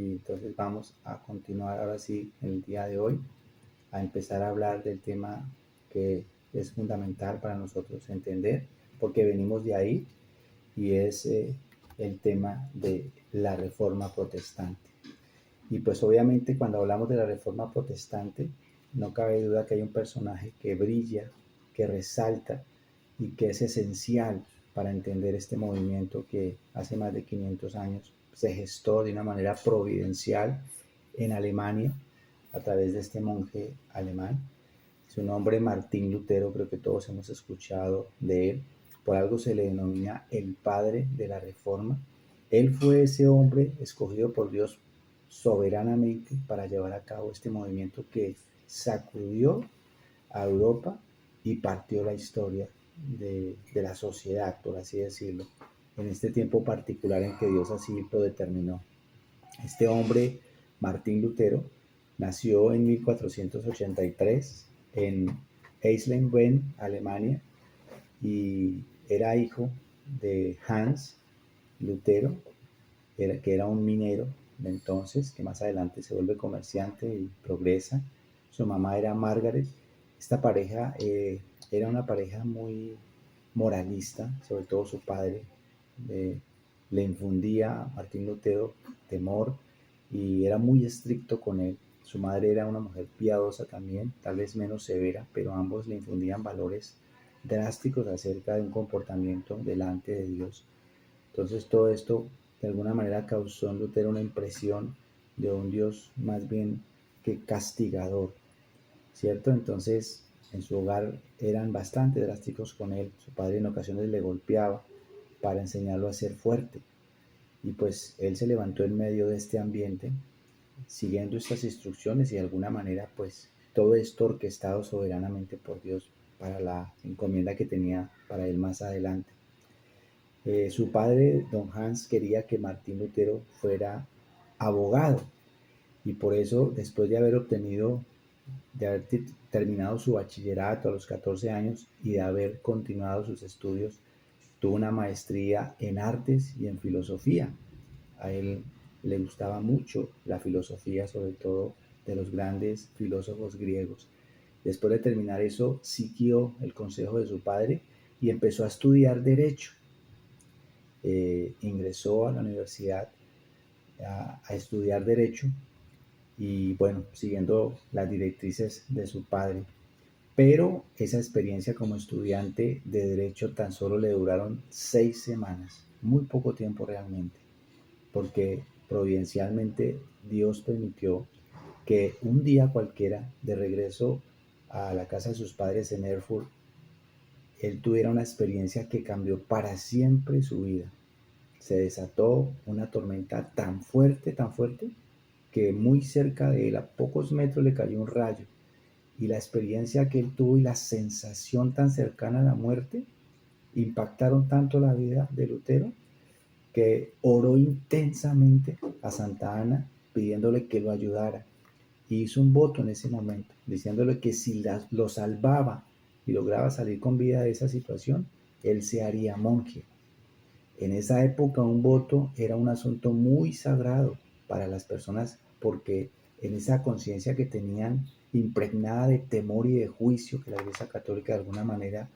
Y entonces vamos a continuar ahora sí el día de hoy a empezar a hablar del tema que es fundamental para nosotros entender, porque venimos de ahí, y es el tema de la Reforma Protestante. Y pues obviamente cuando hablamos de la Reforma Protestante, no cabe duda que hay un personaje que brilla, que resalta y que es esencial para entender este movimiento que hace más de 500 años se gestó de una manera providencial en Alemania a través de este monje alemán. Su nombre Martín Lutero, creo que todos hemos escuchado de él. Por algo se le denomina el padre de la Reforma. Él fue ese hombre escogido por Dios soberanamente para llevar a cabo este movimiento que sacudió a Europa y partió la historia de la sociedad, por así decirlo, en este tiempo particular en que Dios así lo determinó. Este hombre, Martín Lutero, nació en 1483 en Eisleben, Alemania, y era hijo de Hans Lutero, que era un minero de entonces, que más adelante se vuelve comerciante y progresa. Su mamá era Margaret. Esta pareja era una pareja muy moralista, sobre todo su padre le infundía a Martín Lutero temor y era muy estricto con él. Su madre era una mujer piadosa también, tal vez menos severa, pero ambos le infundían valores drásticos acerca de un comportamiento delante de Dios. Entonces todo esto de alguna manera causó en Lutero una impresión de un Dios más bien que castigador, ¿cierto? Entonces en su hogar eran bastante drásticos con él. Su padre en ocasiones le golpeaba para enseñarlo a ser fuerte. Y pues él se levantó en medio de este ambiente, siguiendo estas instrucciones, y de alguna manera pues todo esto orquestado soberanamente por Dios para la encomienda que tenía para él más adelante. Su padre, don Hans, quería que Martín Lutero fuera abogado, y por eso, después de haber terminado su bachillerato a los 14 años y de haber continuado sus estudios, tuvo una maestría en artes y en filosofía. A él le gustaba mucho la filosofía, sobre todo de los grandes filósofos griegos. Después de terminar eso, siguió el consejo de su padre y empezó a estudiar derecho. Ingresó a la universidad a estudiar derecho y bueno, siguiendo las directrices de su padre. Pero esa experiencia como estudiante de derecho tan solo le duraron 6 semanas, muy poco tiempo realmente, porque providencialmente Dios permitió que un día cualquiera, de regreso a la casa de sus padres en Erfurt, él tuviera una experiencia que cambió para siempre su vida. Se desató una tormenta tan fuerte, que muy cerca de él, a pocos metros, le cayó un rayo. Y la experiencia que él tuvo y la sensación tan cercana a la muerte impactaron tanto la vida de Lutero, que oró intensamente a Santa Ana pidiéndole que lo ayudara. Y hizo un voto en ese momento, diciéndole que si lo salvaba y lograba salir con vida de esa situación, él se haría monje. En esa época un voto era un asunto muy sagrado para las personas, porque en esa conciencia que tenían impregnada de temor y de juicio que la Iglesia Católica de alguna manera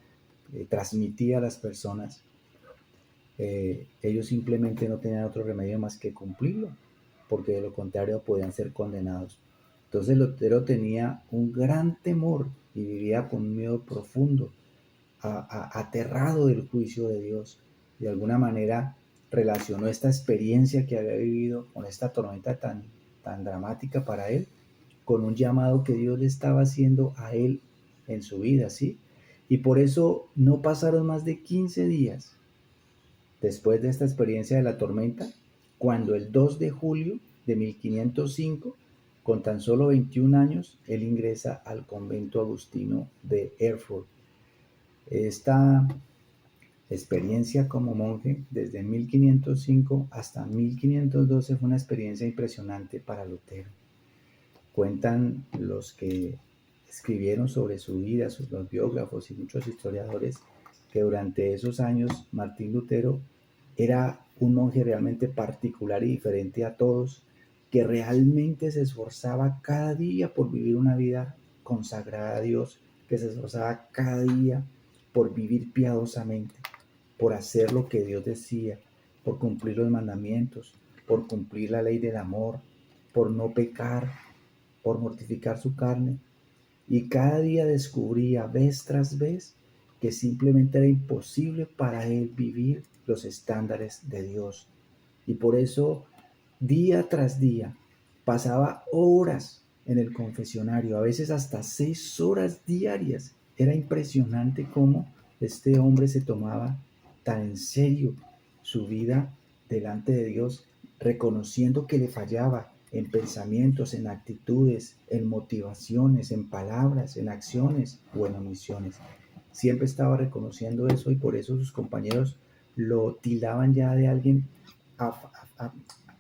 transmitía a las personas, ellos simplemente no tenían otro remedio más que cumplirlo, porque de lo contrario podían ser condenados. Entonces Lutero tenía un gran temor y vivía con un miedo profundo, aterrado del juicio de Dios. De alguna manera relacionó esta experiencia que había vivido con esta tormenta tan dramática para él, con un llamado que Dios le estaba haciendo a él en su vida, ¿sí? Y por eso no pasaron más de 15 días después de esta experiencia de la tormenta, cuando el 2 de julio de 1505, con tan solo 21 años, él ingresa al convento agustino de Erfurt. Esta experiencia como monje desde 1505 hasta 1512 fue una experiencia impresionante para Lutero. Cuentan los que escribieron sobre su vida, los biógrafos y muchos historiadores, que durante esos años Martín Lutero era un monje realmente particular y diferente a todos, que realmente se esforzaba cada día por vivir una vida consagrada a Dios, que se esforzaba cada día por vivir piadosamente, por hacer lo que Dios decía, por cumplir los mandamientos, por cumplir la ley del amor, por no pecar, por mortificar su carne. Y cada día descubría vez tras vez que simplemente era imposible para él vivir los estándares de Dios. Y por eso, día tras día, pasaba horas en el confesionario, a veces hasta 6 horas diarias. Era impresionante cómo este hombre se tomaba tan en serio su vida delante de Dios, reconociendo que le fallaba en pensamientos, en actitudes, en motivaciones, en palabras, en acciones o en omisiones. Siempre estaba reconociendo eso y por eso sus compañeros lo tildaban ya de alguien a, a,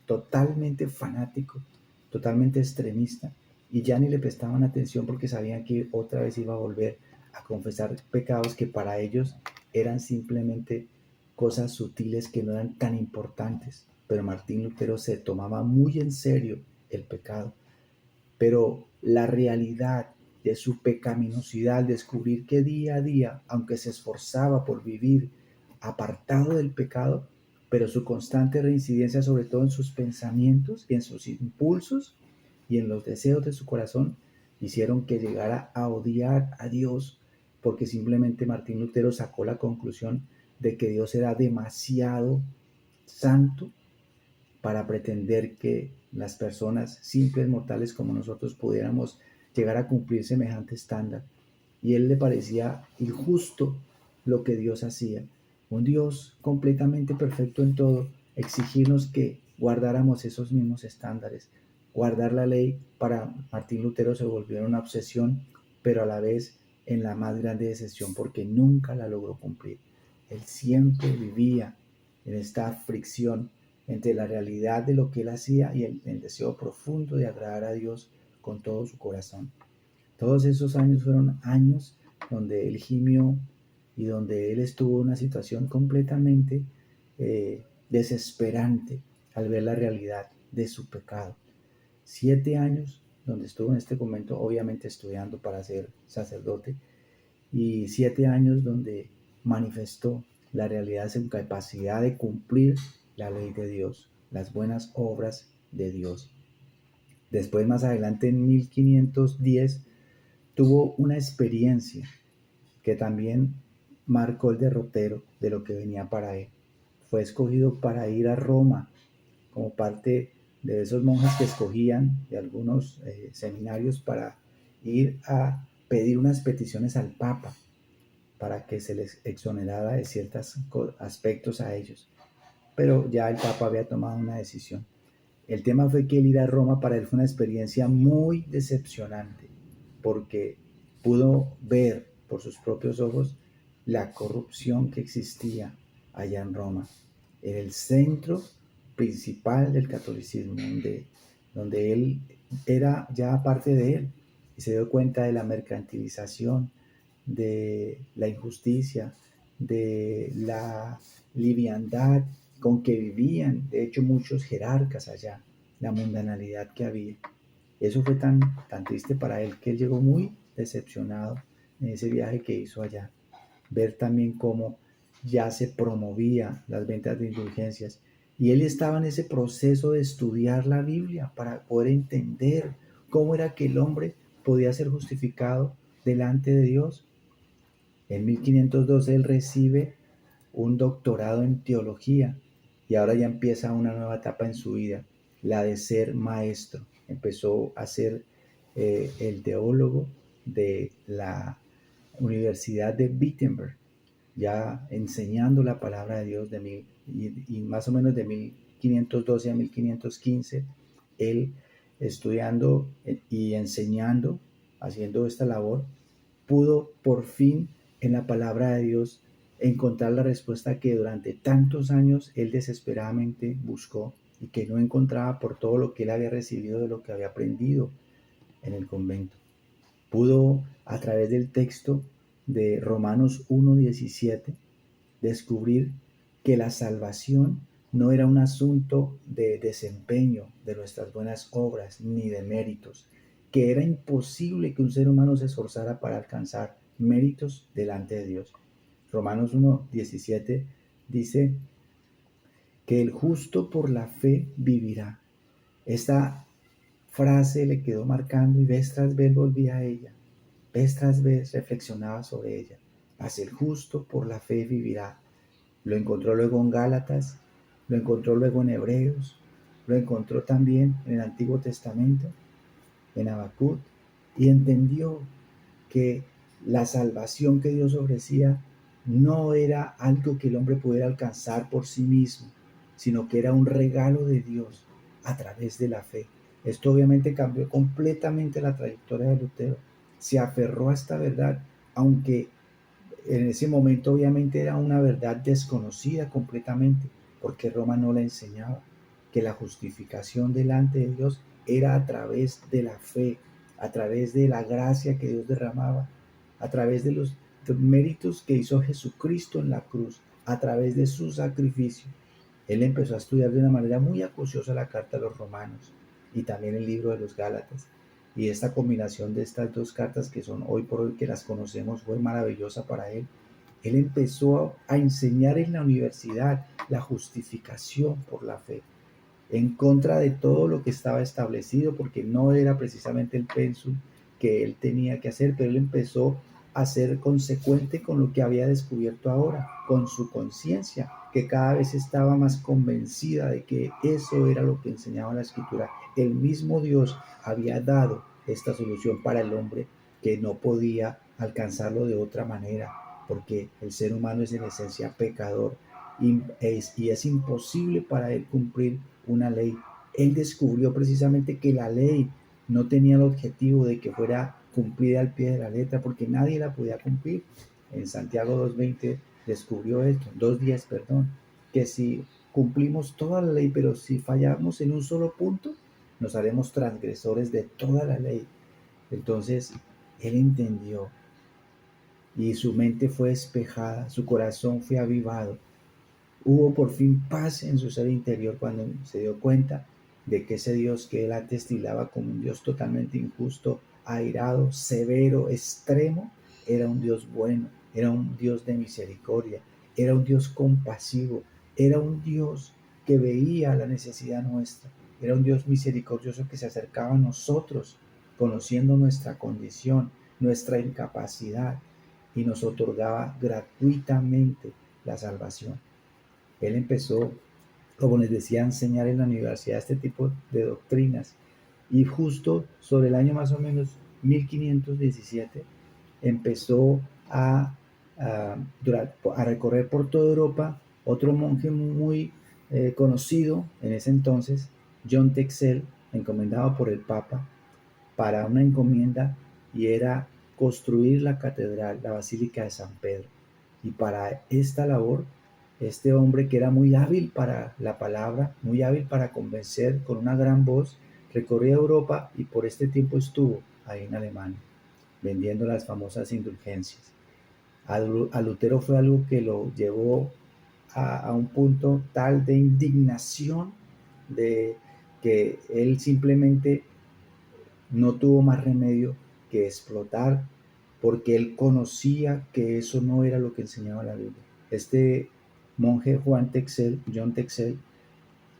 totalmente fanático, totalmente extremista, y ya ni le prestaban atención porque sabían que otra vez iba a volver a confesar pecados que para ellos eran simplemente cosas sutiles que no eran tan importantes. Pero Martín Lutero se tomaba muy en serio el pecado. Pero la realidad de su pecaminosidad, al descubrir que día a día, aunque se esforzaba por vivir apartado del pecado, pero su constante reincidencia, sobre todo en sus pensamientos y en sus impulsos y en los deseos de su corazón, hicieron que llegara a odiar a Dios, porque simplemente Martín Lutero sacó la conclusión de que Dios era demasiado santo para pretender que las personas simples mortales como nosotros pudiéramos llegar a cumplir semejante estándar. Y a él le parecía injusto lo que Dios hacía. Un Dios completamente perfecto en todo, exigirnos que guardáramos esos mismos estándares. Guardar la ley para Martín Lutero se volvió una obsesión, pero a la vez en la más grande decepción porque nunca la logró cumplir. Él siempre vivía en esta fricción entre la realidad de lo que él hacía y el deseo profundo de agradar a Dios con todo su corazón. Todos esos años fueron años donde él gimió y donde él estuvo en una situación completamente desesperante al ver la realidad de su pecado. 7 años donde estuvo en este convento, obviamente estudiando para ser sacerdote, y 7 años donde manifestó la realidad de su capacidad de cumplir la ley de Dios, las buenas obras de Dios. Después, más adelante, en 1510, tuvo una experiencia que también marcó el derrotero de lo que venía para él. Fue escogido para ir a Roma como parte de esos monjes que escogían de algunos seminarios para ir a pedir unas peticiones al Papa para que se les exonerara de ciertos aspectos a ellos. Pero ya el Papa había tomado una decisión. El tema fue que el ir a Roma para él fue una experiencia muy decepcionante, porque pudo ver por sus propios ojos la corrupción que existía allá en Roma, en el centro principal del catolicismo, donde él era ya parte de él, y se dio cuenta de la mercantilización, de la injusticia, de la liviandad con que vivían, de hecho, muchos jerarcas allá, la mundanalidad que había. Eso fue tan triste para él que él llegó muy decepcionado en ese viaje que hizo allá. Ver también cómo ya se promovía las ventas de indulgencias. Y él estaba en ese proceso de estudiar la Biblia para poder entender cómo era que el hombre podía ser justificado delante de Dios. En 1512 él recibe un doctorado en teología y ahora ya empieza una nueva etapa en su vida, la de ser maestro. Empezó a ser el teólogo de la Universidad de Wittenberg, ya enseñando la palabra de Dios y más o menos de 1512 a 1515, él estudiando y enseñando, haciendo esta labor, pudo por fin en la palabra de Dios encontrar la respuesta que durante tantos años él desesperadamente buscó y que no encontraba por todo lo que él había recibido de lo que había aprendido en el convento. Pudo, a través del texto de Romanos 1:17, descubrir que la salvación no era un asunto de desempeño de nuestras buenas obras ni de méritos, que era imposible que un ser humano se esforzara para alcanzar méritos delante de Dios. Romanos 1:17 dice que el justo por la fe vivirá. Esta frase le quedó marcando y vez tras vez volvía a ella. Vez tras vez reflexionaba sobre ella. Mas el justo por la fe vivirá. Lo encontró luego en Gálatas, lo encontró luego en Hebreos, lo encontró también en el Antiguo Testamento, en Habacuc, y entendió que la salvación que Dios ofrecía no era algo que el hombre pudiera alcanzar por sí mismo, sino que era un regalo de Dios a través de la fe. Esto obviamente cambió completamente la trayectoria de Lutero. Se aferró a esta verdad, aunque en ese momento obviamente era una verdad desconocida completamente, porque Roma no la enseñaba, que la justificación delante de Dios era a través de la fe, a través de la gracia que Dios derramaba, a través de los méritos que hizo Jesucristo en la cruz, a través de su sacrificio. Él empezó a estudiar de una manera muy acuciosa la carta a los romanos y también el libro de los Gálatas. Y esta combinación de estas dos cartas que son hoy por hoy que las conocemos fue maravillosa para él. Él empezó a enseñar en la universidad la justificación por la fe, en contra de todo lo que estaba establecido, porque no era precisamente el pensum que él tenía que hacer, pero él empezó a ser consecuente con lo que había descubierto ahora, con su conciencia, que cada vez estaba más convencida de que eso era lo que enseñaba la Escritura. El mismo Dios había dado esta solución para el hombre que no podía alcanzarlo de otra manera, porque el ser humano es en esencia pecador y es imposible para él cumplir una ley. Él descubrió precisamente que la ley no tenía el objetivo de que fuera cumplida al pie de la letra, porque nadie la podía cumplir. En Santiago 2:20 descubrió esto, 2:10, perdón, que si cumplimos toda la ley, pero si fallamos en un solo punto, nos haremos transgresores de toda la ley. Entonces, él entendió y su mente fue despejada, su corazón fue avivado. Hubo por fin paz en su ser interior cuando se dio cuenta de que ese Dios que él antes tilaba como un Dios totalmente injusto, airado, severo, extremo, era un Dios bueno, era un Dios de misericordia, era un Dios compasivo, era un Dios que veía la necesidad nuestra, era un Dios misericordioso que se acercaba a nosotros, conociendo nuestra condición, nuestra incapacidad, y nos otorgaba gratuitamente la salvación. Él empezó, como les decía, a enseñar en la universidad este tipo de doctrinas. Y justo sobre el año más o menos 1517 empezó a recorrer por toda Europa otro monje muy conocido en ese entonces, John Texel, encomendado por el Papa para una encomienda, y era construir la catedral, la Basílica de San Pedro. Y para esta labor, este hombre que era muy hábil para la palabra, muy hábil para convencer con una gran voz, recorría Europa y por este tiempo estuvo ahí en Alemania, vendiendo las famosas indulgencias. A Lutero fue algo que lo llevó a un punto tal de indignación, de que él simplemente no tuvo más remedio que explotar, porque él conocía que eso no era lo que enseñaba la Biblia. Este monje John Texel,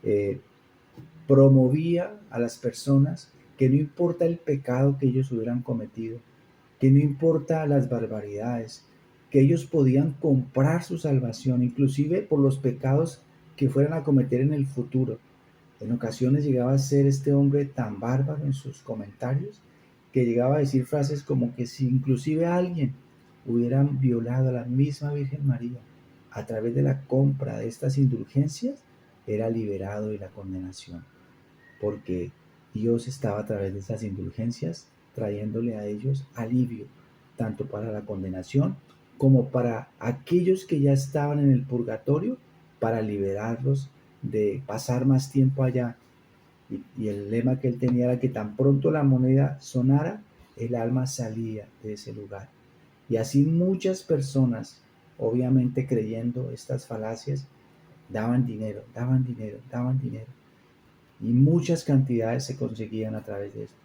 eh, promovía a las personas que no importa el pecado que ellos hubieran cometido, que no importa las barbaridades, que ellos podían comprar su salvación, inclusive por los pecados que fueran a cometer en el futuro. En ocasiones llegaba a ser este hombre tan bárbaro en sus comentarios que llegaba a decir frases como que si inclusive alguien hubiera violado a la misma Virgen María a través de la compra de estas indulgencias, era liberado de la condenación, porque Dios estaba a través de esas indulgencias trayéndole a ellos alivio, tanto para la condenación como para aquellos que ya estaban en el purgatorio, para liberarlos de pasar más tiempo allá. Y el lema que él tenía era que tan pronto la moneda sonara, el alma salía de ese lugar. Y así muchas personas, obviamente creyendo estas falacias, daban dinero, daban dinero, daban dinero. Y muchas cantidades se conseguían a través de esto.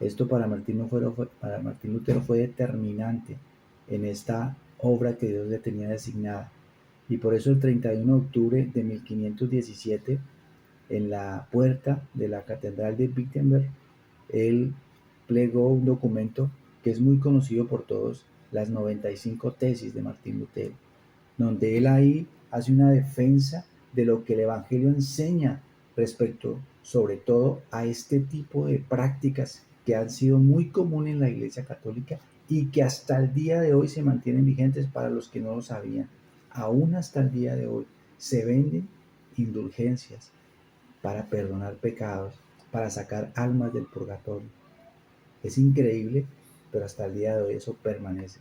Esto para Martín Lutero fue determinante en esta obra que Dios le tenía designada. Y por eso el 31 de octubre de 1517, en la puerta de la Catedral de Wittenberg, él plegó un documento que es muy conocido por todos, las 95 tesis de Martín Lutero, donde él ahí hace una defensa de lo que el Evangelio enseña respecto, sobre todo, a este tipo de prácticas que han sido muy comunes en la Iglesia Católica y que hasta el día de hoy se mantienen vigentes para los que no lo sabían. Aún hasta el día de hoy se venden indulgencias para perdonar pecados, para sacar almas del purgatorio. Es increíble, pero hasta el día de hoy eso permanece.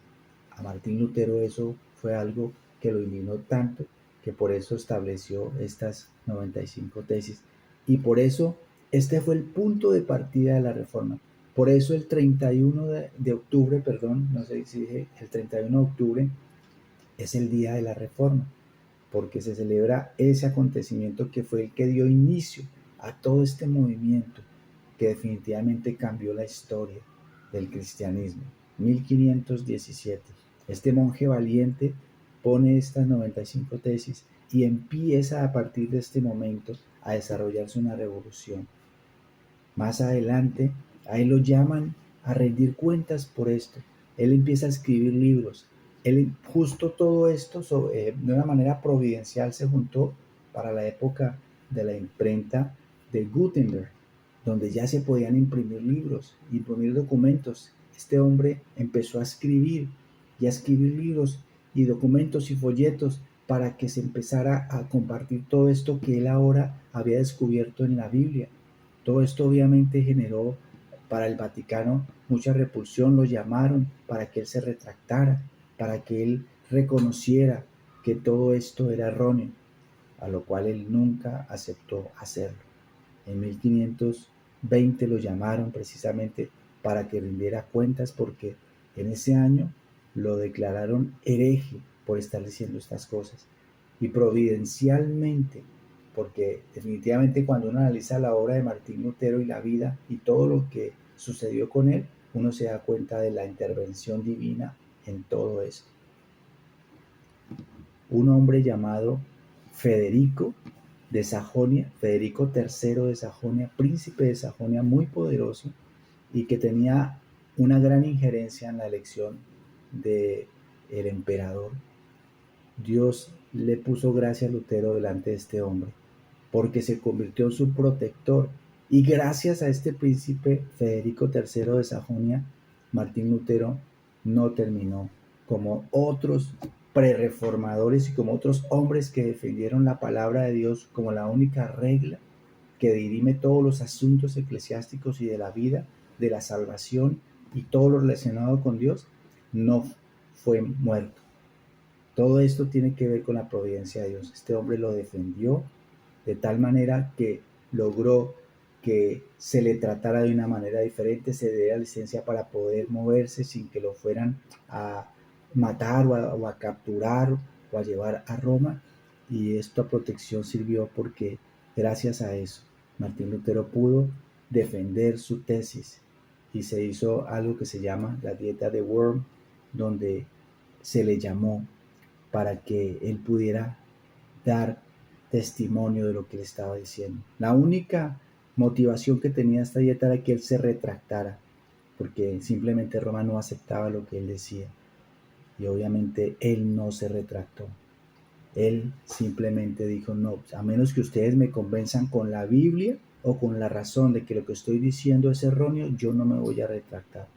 A Martín Lutero eso fue algo que lo indignó tanto que por eso estableció estas 95 tesis. Y por eso este fue el punto de partida de la reforma. Por eso el 31 de octubre, perdón, no sé si dije, el 31 de octubre es el día de la reforma, porque se celebra ese acontecimiento que fue el que dio inicio a todo este movimiento que definitivamente cambió la historia del cristianismo. 1517. Este monje valiente pone estas 95 tesis y empieza a partir de este momento a desarrollarse una revolución. Más adelante, a él lo llaman a rendir cuentas por esto. Él empieza a escribir libros. Él, justo todo esto, de una manera providencial, se juntó para la época de la imprenta de Gutenberg, donde ya se podían imprimir libros, imprimir documentos. Este hombre empezó a escribir libros y documentos y folletos para que se empezara a compartir todo esto que él ahora había descubierto en la Biblia. Todo esto obviamente generó para el Vaticano mucha repulsión, lo llamaron para que él se retractara, para que él reconociera que todo esto era erróneo, a lo cual él nunca aceptó hacerlo. En 1520 lo llamaron precisamente para que rindiera cuentas porque en ese año lo declararon hereje por estar diciendo estas cosas. Y providencialmente, porque definitivamente cuando uno analiza la obra de Martín Lutero y la vida y todo lo que sucedió con él, uno se da cuenta de la intervención divina en todo esto. Un hombre llamado Federico de Sajonia, Federico III de Sajonia, príncipe de Sajonia, muy poderoso y que tenía una gran injerencia en la elección del emperador. Dios le puso gracia a Lutero delante de este hombre, porque se convirtió en su protector. Y gracias a este príncipe Federico III de Sajonia, Martín Lutero no terminó como otros prereformadores y como otros hombres que defendieron la palabra de Dios como la única regla que dirime todos los asuntos eclesiásticos y de la vida, de la salvación y todo lo relacionado con Dios, no fue muerto. Todo esto tiene que ver con la providencia de Dios. Este hombre lo defendió de tal manera que logró que se le tratara de una manera diferente, se le diera licencia para poder moverse sin que lo fueran a matar o a capturar o a llevar a Roma. Y esta protección sirvió porque gracias a eso Martín Lutero pudo defender su tesis y se hizo algo que se llama la dieta de Worms, donde se le llamó para que él pudiera dar testimonio de lo que le estaba diciendo. La única motivación que tenía esta dieta era que él se retractara, porque simplemente Roma no aceptaba lo que él decía. Y obviamente él no se retractó. Él simplemente dijo, no, a menos que ustedes me convenzan con la Biblia o con la razón de que lo que estoy diciendo es erróneo, yo no me voy a retractar.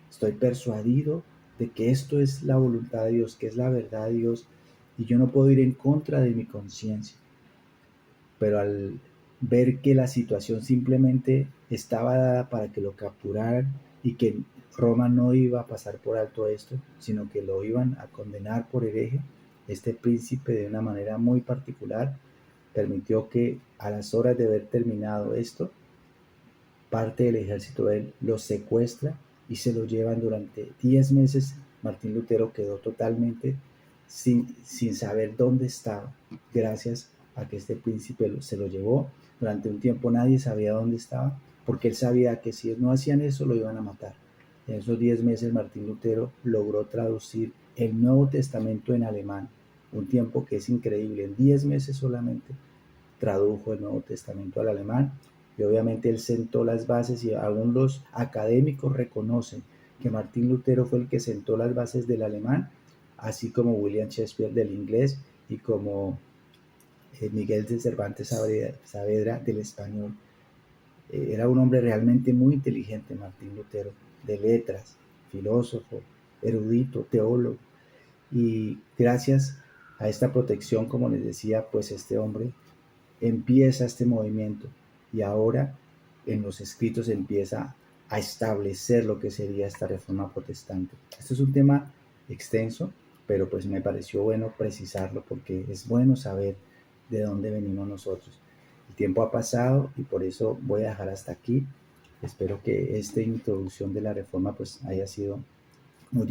Estoy persuadido de que esto es la voluntad de Dios, que es la verdad de Dios, y yo no puedo ir en contra de mi conciencia. Pero al ver que la situación simplemente estaba dada para que lo capturaran y que Roma no iba a pasar por alto esto, sino que lo iban a condenar por hereje, este príncipe de una manera muy particular permitió que a las horas de haber terminado esto, parte del ejército de él lo secuestra y se lo llevan durante 10 meses. Martín Lutero quedó totalmente sin saber dónde estaba, gracias a que este príncipe se lo llevó. Durante un tiempo nadie sabía dónde estaba, porque él sabía que si no hacían eso lo iban a matar. En esos 10 meses Martín Lutero logró traducir el Nuevo Testamento en alemán, un tiempo que es increíble. En 10 meses solamente tradujo el Nuevo Testamento al alemán, y obviamente él sentó las bases, y aún los académicos reconocen que Martín Lutero fue el que sentó las bases del alemán, así como William Shakespeare del inglés y como Miguel de Cervantes Saavedra del español. Era un hombre realmente muy inteligente, Martín Lutero, de letras, filósofo, erudito, teólogo, y gracias a esta protección, como les decía, pues este hombre empieza este movimiento, y ahora en los escritos empieza a establecer lo que sería esta reforma protestante. Esto es un tema extenso, pero pues me pareció bueno precisarlo porque es bueno saber de dónde venimos nosotros. El tiempo ha pasado y por eso voy a dejar hasta aquí. Espero que esta introducción de la reforma pues haya sido muy